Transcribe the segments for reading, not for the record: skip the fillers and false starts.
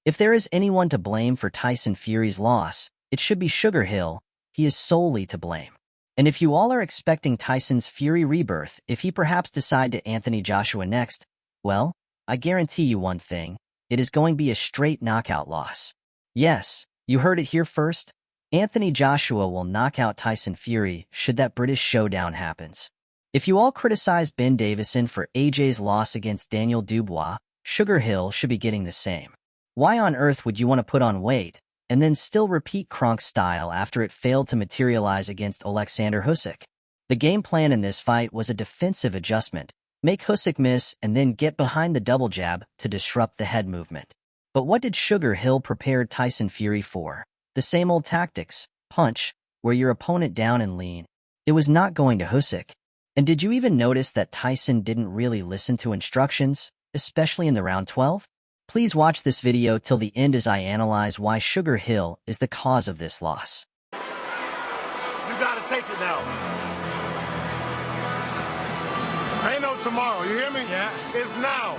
If there is anyone to blame for Tyson Fury's loss, it should be SugarHill. He is solely to blame. And if you all are expecting Tyson's Fury rebirth, if he perhaps decide to Anthony Joshua next, well, I guarantee you one thing, it is going to be a straight knockout loss. Yes, you heard it here first. Anthony Joshua will knock out Tyson Fury should that British showdown happens. If you all criticized Ben Davison for AJ's loss against Daniel Dubois, SugarHill should be getting the same. Why on earth would you want to put on weight and then still repeat Kronk's style after it failed to materialize against Oleksandr Usyk? The game plan in this fight was a defensive adjustment, make Usyk miss and then get behind the double jab to disrupt the head movement. But what did SugarHill prepare Tyson Fury for? The same old tactics, punch, wear your opponent down and lean. It was not going to Usyk. And did you even notice that Tyson didn't really listen to instructions, especially in the round 12? Please watch this video till the end as I analyze why SugarHill is the cause of this loss. You gotta take it now. Ain't no tomorrow, you hear me? Yeah. It's now.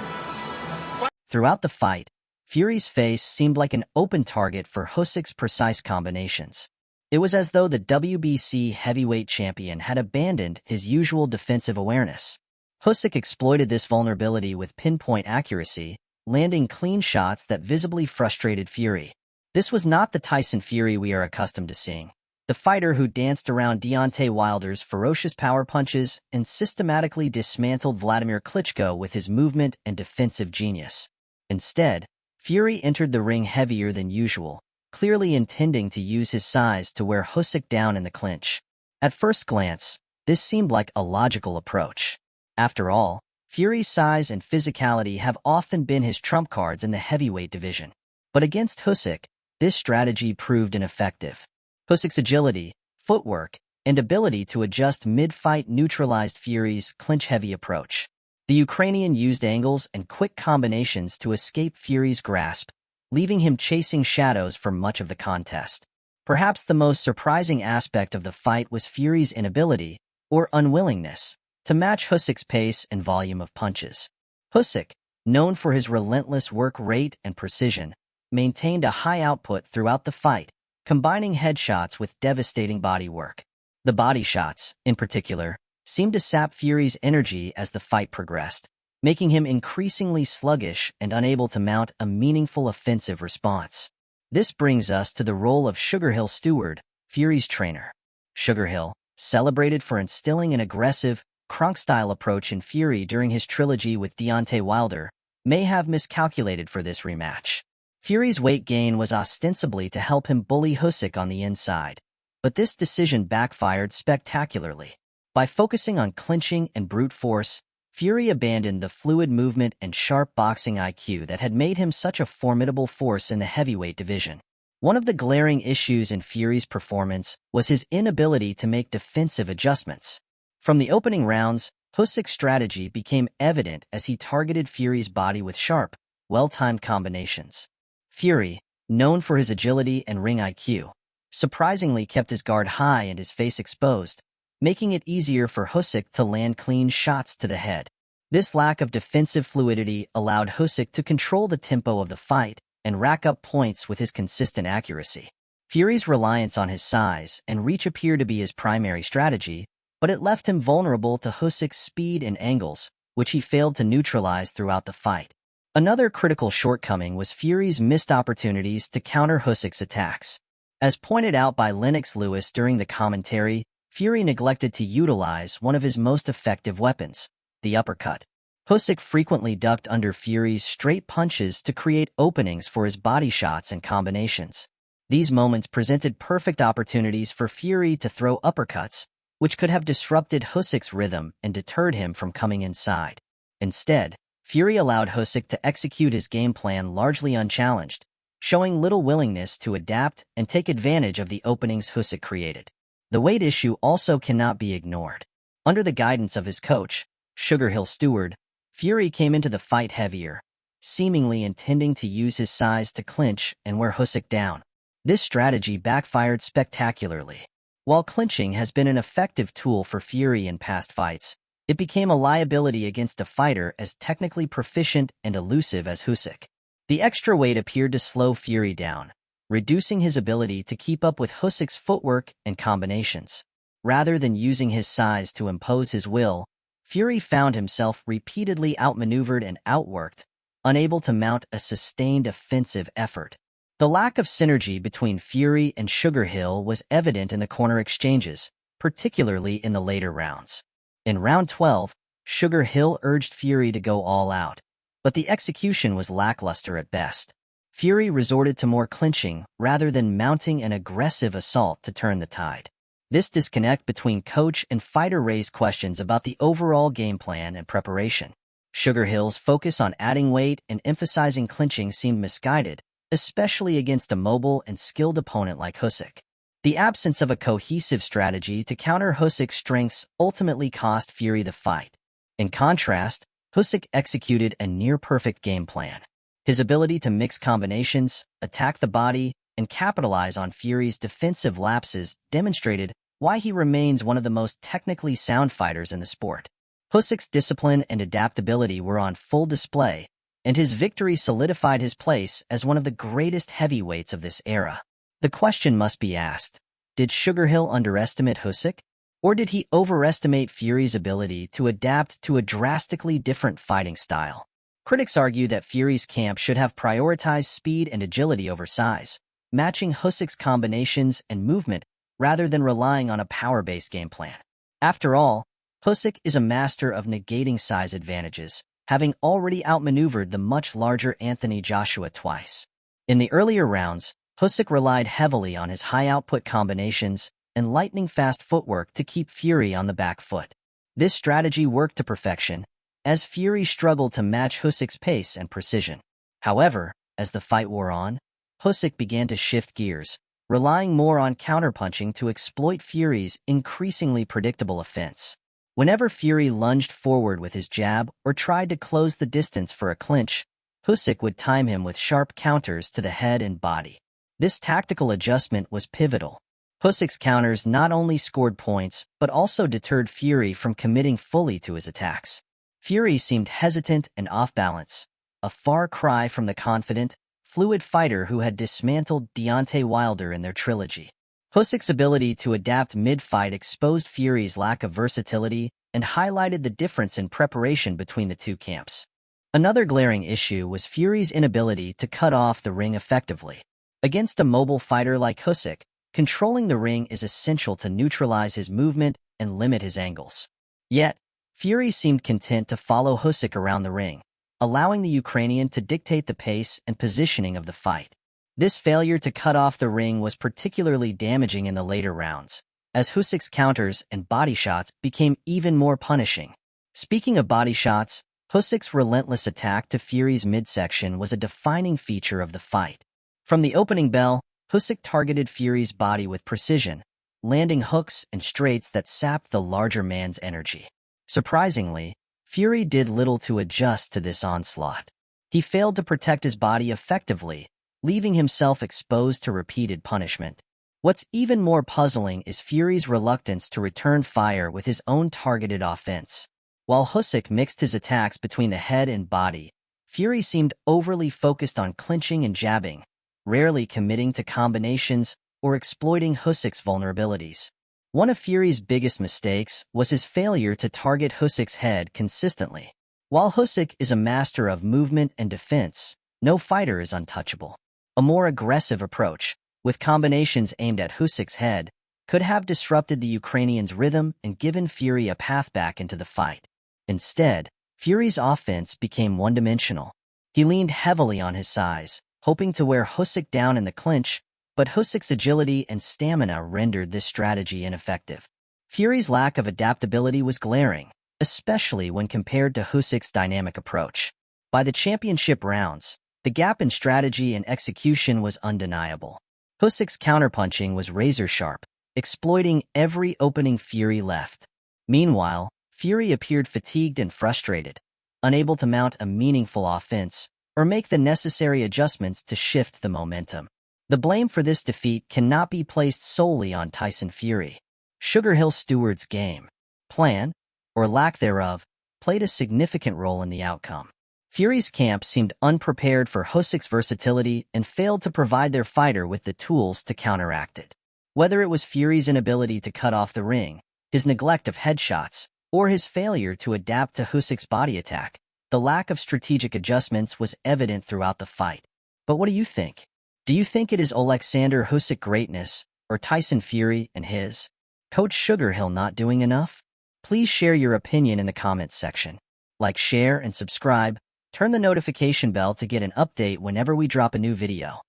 Throughout the fight, Fury's face seemed like an open target for Usyk's precise combinations. It was as though the WBC heavyweight champion had abandoned his usual defensive awareness. Usyk exploited this vulnerability with pinpoint accuracy, landing clean shots that visibly frustrated Fury. This was not the Tyson Fury we are accustomed to seeing, the fighter who danced around Deontay Wilder's ferocious power punches and systematically dismantled Vladimir Klitschko with his movement and defensive genius. Instead, Fury entered the ring heavier than usual, clearly intending to use his size to wear Usyk down in the clinch. At first glance, this seemed like a logical approach. After all, Fury's size and physicality have often been his trump cards in the heavyweight division. But against Usyk, this strategy proved ineffective. Usyk's agility, footwork, and ability to adjust mid-fight neutralized Fury's clinch-heavy approach. The Ukrainian used angles and quick combinations to escape Fury's grasp, leaving him chasing shadows for much of the contest. Perhaps the most surprising aspect of the fight was Fury's inability, or unwillingness, to match Usyk's pace and volume of punches. Usyk, known for his relentless work rate and precision, maintained a high output throughout the fight, combining headshots with devastating body work. The body shots, in particular, seemed to sap Fury's energy as the fight progressed, making him increasingly sluggish and unable to mount a meaningful offensive response. This brings us to the role of SugarHill Steward, Fury's trainer. SugarHill, celebrated for instilling an aggressive, Kronk-style approach in Fury during his trilogy with Deontay Wilder, may have miscalculated for this rematch. Fury's weight gain was ostensibly to help him bully Usyk on the inside, but this decision backfired spectacularly. By focusing on clinching and brute force, Fury abandoned the fluid movement and sharp boxing IQ that had made him such a formidable force in the heavyweight division. One of the glaring issues in Fury's performance was his inability to make defensive adjustments. From the opening rounds, Usyk's strategy became evident as he targeted Fury's body with sharp, well-timed combinations. Fury, known for his agility and ring IQ, surprisingly kept his guard high and his face exposed, making it easier for Usyk to land clean shots to the head. This lack of defensive fluidity allowed Usyk to control the tempo of the fight and rack up points with his consistent accuracy. Fury's reliance on his size and reach appeared to be his primary strategy, but it left him vulnerable to Usyk's speed and angles, which he failed to neutralize throughout the fight. Another critical shortcoming was Fury's missed opportunities to counter Usyk's attacks. As pointed out by Lennox Lewis during the commentary, Fury neglected to utilize one of his most effective weapons, the uppercut. Usyk frequently ducked under Fury's straight punches to create openings for his body shots and combinations. These moments presented perfect opportunities for Fury to throw uppercuts, which could have disrupted Usyk's rhythm and deterred him from coming inside. Instead, Fury allowed Usyk to execute his game plan largely unchallenged, showing little willingness to adapt and take advantage of the openings Usyk created. The weight issue also cannot be ignored. Under the guidance of his coach, SugarHill Steward, Fury came into the fight heavier, seemingly intending to use his size to clinch and wear Usyk down. This strategy backfired spectacularly. While clinching has been an effective tool for Fury in past fights, it became a liability against a fighter as technically proficient and elusive as Usyk. The extra weight appeared to slow Fury down, reducing his ability to keep up with Usyk's footwork and combinations. Rather than using his size to impose his will, Fury found himself repeatedly outmaneuvered and outworked, unable to mount a sustained offensive effort. The lack of synergy between Fury and SugarHill was evident in the corner exchanges, particularly in the later rounds. In round 12, SugarHill urged Fury to go all out, but the execution was lackluster at best. Fury resorted to more clinching rather than mounting an aggressive assault to turn the tide. This disconnect between coach and fighter raised questions about the overall game plan and preparation. SugarHill's focus on adding weight and emphasizing clinching seemed misguided, especially against a mobile and skilled opponent like Usyk. The absence of a cohesive strategy to counter Usyk's strengths ultimately cost Fury the fight. In contrast, Usyk executed a near-perfect game plan. His ability to mix combinations, attack the body, and capitalize on Fury's defensive lapses demonstrated why he remains one of the most technically sound fighters in the sport. Usyk's discipline and adaptability were on full display, and his victory solidified his place as one of the greatest heavyweights of this era. The question must be asked, did SugarHill underestimate Usyk, or did he overestimate Fury's ability to adapt to a drastically different fighting style? Critics argue that Fury's camp should have prioritized speed and agility over size, matching Usyk's combinations and movement rather than relying on a power-based game plan. After all, Usyk is a master of negating size advantages, having already outmaneuvered the much larger Anthony Joshua twice. In the earlier rounds, Usyk relied heavily on his high-output combinations and lightning-fast footwork to keep Fury on the back foot. This strategy worked to perfection, as Fury struggled to match Usyk's pace and precision. However, as the fight wore on, Usyk began to shift gears, relying more on counterpunching to exploit Fury's increasingly predictable offense. Whenever Fury lunged forward with his jab or tried to close the distance for a clinch, Usyk would time him with sharp counters to the head and body. This tactical adjustment was pivotal. Usyk's counters not only scored points but also deterred Fury from committing fully to his attacks. Fury seemed hesitant and off-balance, a far cry from the confident, fluid fighter who had dismantled Deontay Wilder in their trilogy. Usyk's ability to adapt mid-fight exposed Fury's lack of versatility and highlighted the difference in preparation between the two camps. Another glaring issue was Fury's inability to cut off the ring effectively. Against a mobile fighter like Usyk, controlling the ring is essential to neutralize his movement and limit his angles. Yet, Fury seemed content to follow Usyk around the ring, allowing the Ukrainian to dictate the pace and positioning of the fight. This failure to cut off the ring was particularly damaging in the later rounds, as Usyk's counters and body shots became even more punishing. Speaking of body shots, Usyk's relentless attack to Fury's midsection was a defining feature of the fight. From the opening bell, Usyk targeted Fury's body with precision, landing hooks and straights that sapped the larger man's energy. Surprisingly, Fury did little to adjust to this onslaught. He failed to protect his body effectively, leaving himself exposed to repeated punishment. What's even more puzzling is Fury's reluctance to return fire with his own targeted offense. While Usyk mixed his attacks between the head and body, Fury seemed overly focused on clinching and jabbing, rarely committing to combinations or exploiting Usyk's vulnerabilities. One of Fury's biggest mistakes was his failure to target Usyk's head consistently. While Usyk is a master of movement and defense, no fighter is untouchable. A more aggressive approach, with combinations aimed at Usyk's head, could have disrupted the Ukrainian's rhythm and given Fury a path back into the fight. Instead, Fury's offense became one-dimensional. He leaned heavily on his size, hoping to wear Usyk down in the clinch, but Usyk's agility and stamina rendered this strategy ineffective. Fury's lack of adaptability was glaring, especially when compared to Usyk's dynamic approach. By the championship rounds, the gap in strategy and execution was undeniable. Usyk's counterpunching was razor-sharp, exploiting every opening Fury left. Meanwhile, Fury appeared fatigued and frustrated, unable to mount a meaningful offense or make the necessary adjustments to shift the momentum. The blame for this defeat cannot be placed solely on Tyson Fury. SugarHill Steward's game, plan, or lack thereof, played a significant role in the outcome. Fury's camp seemed unprepared for Usyk's versatility and failed to provide their fighter with the tools to counteract it. Whether it was Fury's inability to cut off the ring, his neglect of headshots, or his failure to adapt to Usyk's body attack, the lack of strategic adjustments was evident throughout the fight. But what do you think? Do you think it is Oleksandr Usyk's greatness, or Tyson Fury and his coach SugarHill not doing enough? Please share your opinion in the comments section. Like, share, and subscribe. Turn the notification bell to get an update whenever we drop a new video.